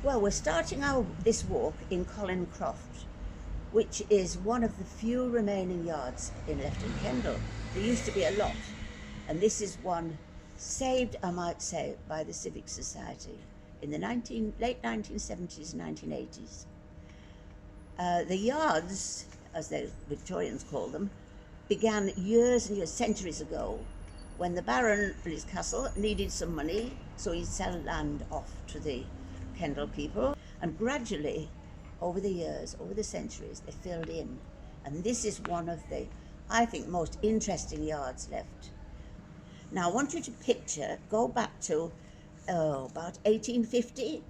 Well, we're starting this walk in Colin Croft, which is one of the few remaining yards left in Kendal. There used to be a lot, and this is one saved, I might say, by the Civic Society in the late 1970s, 1980s. The yards, as the Victorians call them, began years and years, centuries ago, when the Baron and his castle needed some money, so he'd sell land off to the Kendal people, and gradually, over the years, over the centuries, they filled in. And this is one of the, I think, most interesting yards left. Now, I want you to picture, go back to about 1850,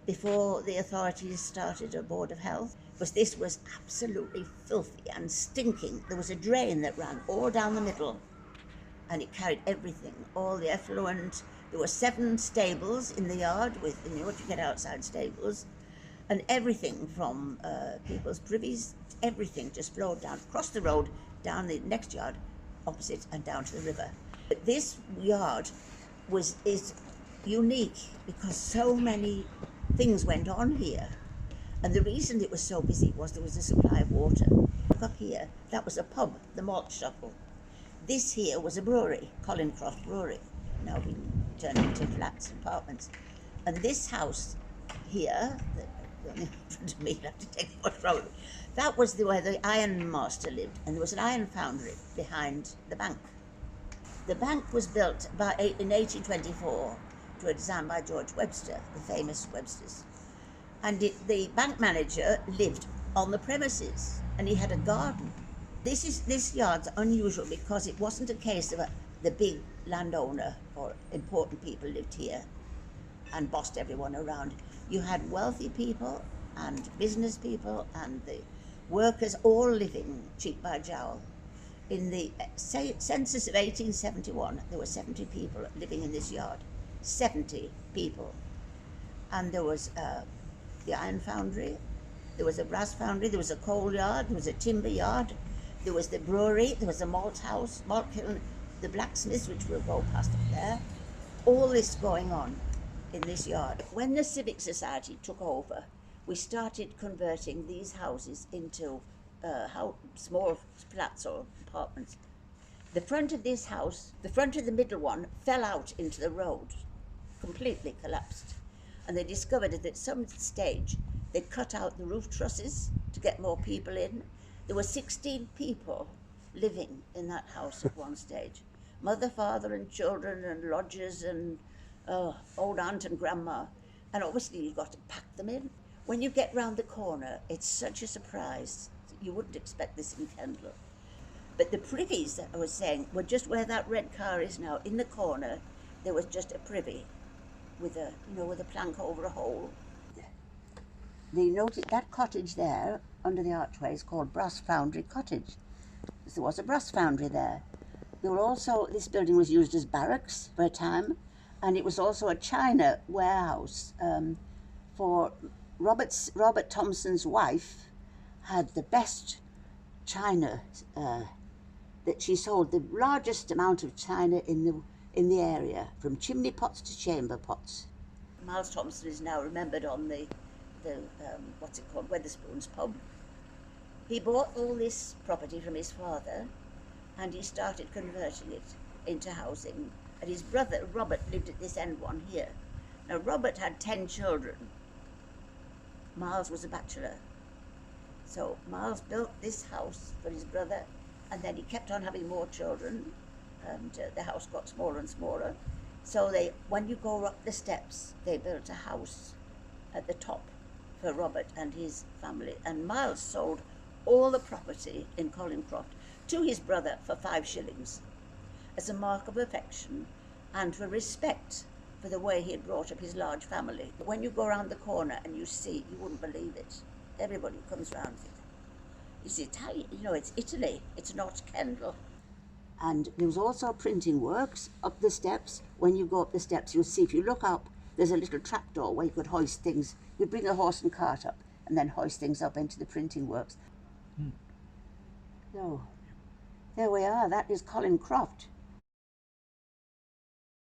before the authorities started a Board of Health, because this was absolutely filthy and stinking. There was a drain that ran all down the middle, and it carried everything, all the effluent. There were 7 stables in the yard with, what you get outside stables, and everything from people's privies, everything just flowed down, across the road, down the next yard opposite, and down to the river. But this yard is unique because so many things went on here. And the reason it was so busy was there was a supply of water. Look up here, that was a pub, the Malt Shop. This here was a brewery, Colin Croft Brewery, now been turned into flats and apartments. And this house here, in front of me, you'll have to take the photo from me, that was where the ironmaster lived, and there was an iron foundry behind the bank. The bank was built in 1824 to a design by George Webster, the famous Websters. And the bank manager lived on the premises, and he had a garden. This yard's unusual because it wasn't a case of the big landowner or important people lived here and bossed everyone around. You had wealthy people and business people and the workers all living cheek by jowl. In the census of 1871, there were 70 people living in this yard. 70 people. And there was the iron foundry, there was a brass foundry, there was a coal yard, there was a timber yard, there was the brewery, there was a malt house, malt kiln, the blacksmiths, which we'll go past up there. All this going on in this yard. When the Civic Society took over, we started converting these houses into small flats or apartments. The front of this house, the front of the middle one, fell out into the road, completely collapsed. And they discovered that at some stage they cut out the roof trusses to get more people in. There were 16 people living in that house at one stage. Mother, father and children and lodgers and old aunt and grandma. And obviously you've got to pack them in. When you get round the corner, it's such a surprise. You wouldn't expect this in Kendal. But the privies that I was saying were just where that red car is now. In the corner, there was just a privy with a plank over a hole. That cottage there, under the archway, is called Brass Foundry Cottage. There was a brass foundry there. There were also, this building was used as barracks for a time, and it was also a china warehouse for Robert Thompson's wife had the best china that she sold, the largest amount of china in the area, from chimney pots to chamber pots. Miles Thompson is now remembered on the what's it called, Wetherspoon's pub. He bought all this property from his father, and he started converting it into housing. And his brother Robert lived at this end one here. Now Robert had 10 children. Miles was a bachelor. So Miles built this house for his brother, and then he kept on having more children, and the house got smaller and smaller. So when you go up the steps, they built a house at the top for Robert and his family. And Miles sold all the property in Colin Croft to his brother for 5 shillings as a mark of affection and for respect for the way he had brought up his large family. When you go around the corner and you see, you wouldn't believe it. Everybody comes round it. It's Italian, it's Italy, it's not Kendal. And there was also printing works up the steps. When you go up the steps, you'll see, if you look up, there's a little trapdoor where you could hoist things. You'd bring a horse and cart up and then hoist things up into the printing works. So, there we are. That is Colin Croft.